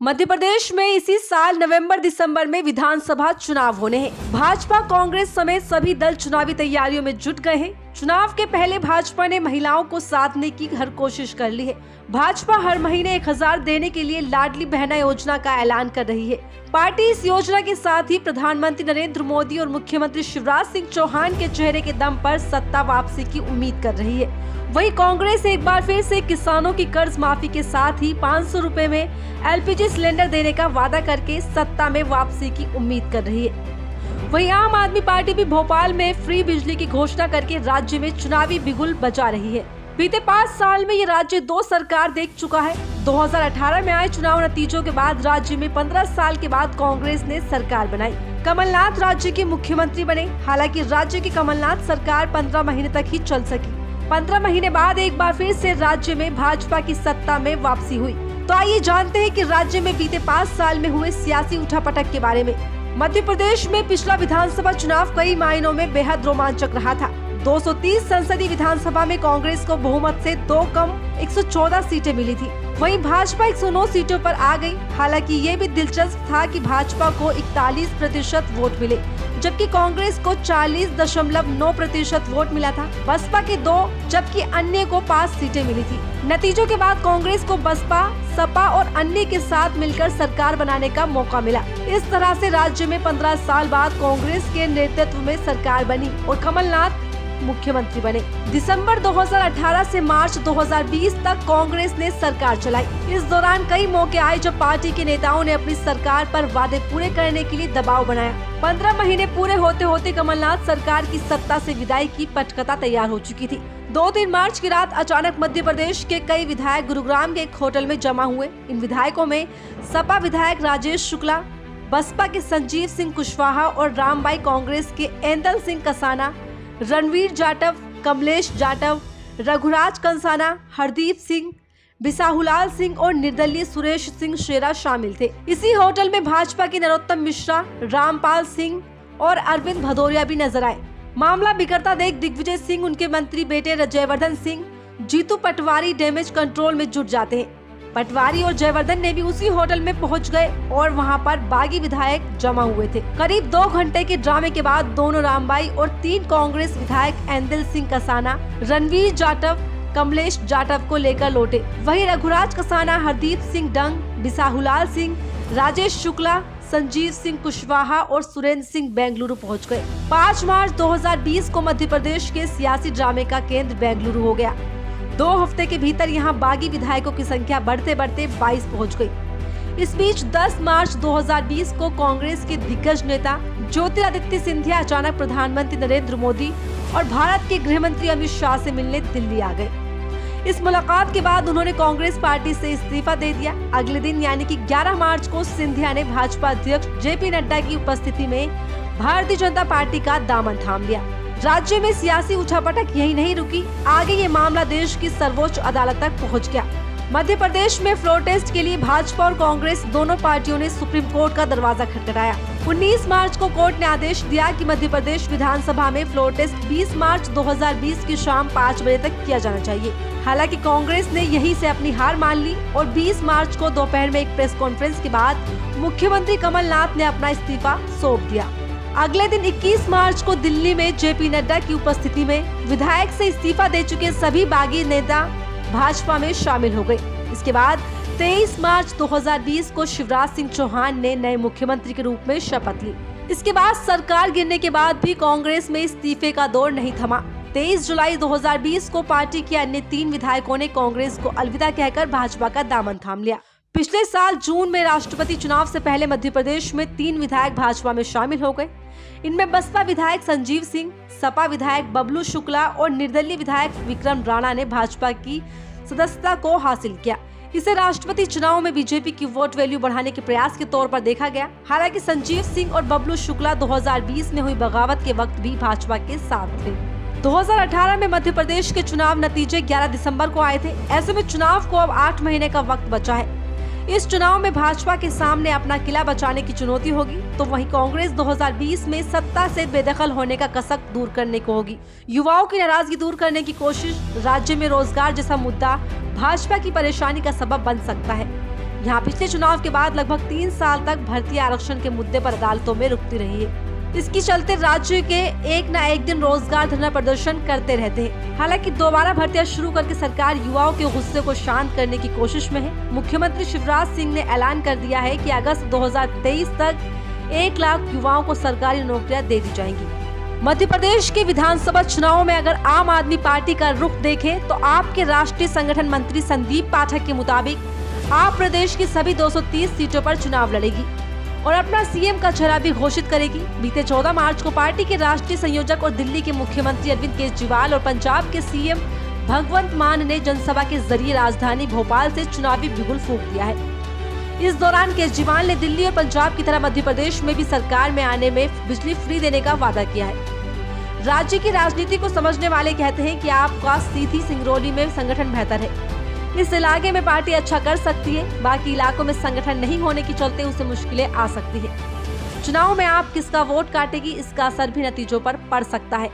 मध्य प्रदेश में इसी साल नवंबर दिसंबर में विधानसभा चुनाव होने हैं। भाजपा कांग्रेस समेत सभी दल चुनावी तैयारियों में जुट गए हैं। चुनाव के पहले भाजपा ने महिलाओं को साधने की हर कोशिश कर ली है। भाजपा हर महीने 1000 देने के लिए लाडली बहना योजना का ऐलान कर रही है। पार्टी इस योजना के साथ ही प्रधानमंत्री नरेंद्र मोदी और मुख्यमंत्री शिवराज सिंह चौहान के चेहरे के दम पर सत्ता वापसी की उम्मीद कर रही है। वहीं कांग्रेस एक बार फिर से किसानों की कर्ज माफी के साथ ही 500 रुपए में एलपीजी सिलेंडर देने का वादा करके सत्ता में वापसी की उम्मीद कर रही है। वहीं आम आदमी पार्टी भी भोपाल में फ्री बिजली की घोषणा करके राज्य में चुनावी बिगुल बजा रही है। बीते 5 साल में ये राज्य 2 सरकार देख चुका है। 2018 में आए चुनाव नतीजों के बाद राज्य में 15 साल के बाद कांग्रेस ने सरकार बनाई। कमलनाथ राज्य के मुख्यमंत्री बने। हालांकि राज्य की कमलनाथ सरकार 15 महीने तक ही चल सकी। 15 महीने बाद एक बार फिर से राज्य में भाजपा की सत्ता में वापसी हुई। तो आइए जानते हैं कि राज्य में बीते 5 साल में हुए सियासी उठापटक के बारे में। मध्य प्रदेश में पिछला विधानसभा चुनाव कई मायनों में बेहद रोमांचक रहा था। 230 संसदीय विधानसभा में कांग्रेस को बहुमत से 2 कम 114 सीटें मिली थी। वहीं भाजपा 109 सीटों पर आ गई। हालांकि ये भी दिलचस्प था कि भाजपा को 41% वोट मिले, जबकि कांग्रेस को 40.9% वोट मिला था। बसपा के 2 जबकि अन्य को 5 सीटें मिली थी। नतीजों के बाद कांग्रेस को बसपा, सपा और अन्य के साथ मिलकर सरकार बनाने का मौका मिला। इस तरह से राज्य में 15 साल बाद कांग्रेस के नेतृत्व में सरकार बनी और कमलनाथ मुख्यमंत्री बने। दिसंबर 2018 से मार्च 2020 तक कांग्रेस ने सरकार चलाई। इस दौरान कई मौके आए जब पार्टी के नेताओं ने अपनी सरकार पर वादे पूरे करने के लिए दबाव बनाया। 15 महीने पूरे होते होते कमलनाथ सरकार की सत्ता से विदाई की पटकथा तैयार हो चुकी थी। 2-3 मार्च की रात अचानक मध्य प्रदेश के कई विधायक गुरुग्राम के एक होटल में जमा हुए। इन विधायकों में सपा विधायक राजेश शुक्ला, बसपा के संजीव सिंह कुशवाहा और रामबाई, कांग्रेस के एंदल सिंह कसाना, रणवीर जाटव, कमलेश जाटव, रघुराज कंसाना, हरदीप सिंह, बिसाहुलाल सिंह और निर्दलीय सुरेश सिंह शेरा शामिल थे। इसी होटल में भाजपा के नरोत्तम मिश्रा, रामपाल सिंह और अरविंद भदौरिया भी नजर आए। मामला बिगड़ता देख दिग्विजय सिंह, उनके मंत्री बेटे जयवर्धन सिंह, जीतू पटवारी डैमेज कंट्रोल में जुट जाते हैं। पटवारी और जयवर्धन ने भी उसी होटल में पहुंच गए और वहां पर बागी विधायक जमा हुए थे। करीब 2 घंटे के ड्रामे के बाद दोनों रामबाई और 3 कांग्रेस विधायक एंदल सिंह कसाना, रणवीर जाटव, कमलेश जाटव को लेकर लौटे। वहीं रघुराज कसाना, हरदीप सिंह डंग, बिसाहुलाल सिंह, राजेश शुक्ला, संजीव सिंह कुशवाहा और सुरेंद्र सिंह बेंगलुरु पहुंच गए। 5 मार्च 2020 को मध्य प्रदेश के सियासी ड्रामे का केंद्र बेंगलुरु हो गया। 2 हफ्ते के भीतर यहां बागी विधायकों की संख्या बढ़ते बढ़ते 22 पहुंच गई। इस बीच 10 मार्च 2020 को कांग्रेस के दिग्गज नेता ज्योतिरादित्य सिंधिया अचानक प्रधानमंत्री नरेंद्र मोदी और भारत के गृह मंत्री अमित शाह से मिलने दिल्ली आ गए। इस मुलाकात के बाद उन्होंने कांग्रेस पार्टी से इस्तीफा दे दिया। अगले दिन यानी कि 11 मार्च को सिंधिया ने भाजपा अध्यक्ष जेपी नड्डा की उपस्थिति में भारतीय जनता पार्टी का दामन थाम लिया। राज्य में सियासी उठापटक यही नहीं रुकी, आगे ये मामला देश की सर्वोच्च अदालत तक पहुंच गया। मध्य प्रदेश में फ्लोर टेस्ट के लिए भाजपा और कांग्रेस दोनों पार्टियों ने सुप्रीम कोर्ट का दरवाजा खटखटाया। 19 मार्च को कोर्ट ने आदेश दिया कि मध्य प्रदेश विधानसभा में फ्लोर टेस्ट 20 मार्च 2020 की शाम 5 बजे तक किया जाना चाहिए। हालांकि कांग्रेस ने यहीं से अपनी हार मान ली और 20 मार्च को दोपहर में एक प्रेस कॉन्फ्रेंस के बाद मुख्यमंत्री कमलनाथ ने अपना इस्तीफा सौंप दिया। अगले दिन 21 मार्च को दिल्ली में जेपी नड्डा की उपस्थिति में विधायक से इस्तीफा दे चुके सभी बागी नेता भाजपा में शामिल हो गए। इसके बाद 23 मार्च 2020 को शिवराज सिंह चौहान ने नए मुख्यमंत्री के रूप में शपथ ली। इसके बाद सरकार गिरने के बाद भी कांग्रेस में इस्तीफे का दौर नहीं थमा। 23 जुलाई 2020 को पार्टी के अन्य 3 विधायकों ने कांग्रेस को अलविदा कहकर भाजपा का दामन थाम लिया। पिछले साल जून में राष्ट्रपति चुनाव से पहले मध्य प्रदेश में 3 विधायक भाजपा में शामिल हो गए। इनमें बसपा विधायक संजीव सिंह, सपा विधायक बबलू शुक्ला और निर्दलीय विधायक विक्रम राणा ने भाजपा की सदस्यता को हासिल किया। इसे राष्ट्रपति चुनाव में बीजेपी की वोट वैल्यू बढ़ाने के प्रयास के तौर पर देखा गया। हालांकि संजीव सिंह और बबलू शुक्ला 2020 में हुई बगावत के वक्त भी भाजपा के साथ थे। 2018 में मध्य प्रदेश के चुनाव नतीजे 11 दिसंबर को आए थे। ऐसे में चुनाव को अब 8 महीने का वक्त बचा है। इस चुनाव में भाजपा के सामने अपना किला बचाने की चुनौती होगी, तो वहीं कांग्रेस 2020 में सत्ता से बेदखल होने का कसक दूर करने को होगी। युवाओं की नाराजगी दूर करने की कोशिश, राज्य में रोजगार जैसा मुद्दा भाजपा की परेशानी का सबब बन सकता है। यहाँ पिछले चुनाव के बाद लगभग 3 साल तक भर्ती आरक्षण के मुद्दे पर अदालतों में रुकती रही है। इसके चलते राज्य के एक न एक दिन रोजगार धरना प्रदर्शन करते रहते हैं। हालांकि दोबारा भर्तियां शुरू करके सरकार युवाओं के गुस्से को शांत करने की कोशिश में है। मुख्यमंत्री शिवराज सिंह ने ऐलान कर दिया है कि अगस्त 2023 तक 1 लाख युवाओं को सरकारी नौकरियां दे दी जाएंगी। मध्य प्रदेश के विधानसभा चुनावों में अगर आम आदमी पार्टी का रुख देखें तो आपके राष्ट्रीय संगठन मंत्री संदीप पाठक के मुताबिक आप प्रदेश की सभी 230 सीटों पर चुनाव लड़ेगी और अपना सीएम का चेहरा भी घोषित करेगी। बीते 14 मार्च को पार्टी के राष्ट्रीय संयोजक और दिल्ली के मुख्यमंत्री अरविंद केजरीवाल और पंजाब के सीएम भगवंत मान ने जनसभा के जरिए राजधानी भोपाल से चुनावी बिगुल फूंक दिया है। इस दौरान केजरीवाल ने दिल्ली और पंजाब की तरह मध्य प्रदेश में भी सरकार में आने में बिजली फ्री देने का वादा किया है। राज्य की राजनीति को समझने वाले कहते हैं कि आपका सीधी सिंगरौली में संगठन बेहतर है। इस इलाके में पार्टी अच्छा कर सकती है, बाकी इलाकों में संगठन नहीं होने के चलते उसे मुश्किलें आ सकती है। चुनाव में आप किसका वोट काटेगी, इसका असर भी नतीजों पर पड़ सकता है।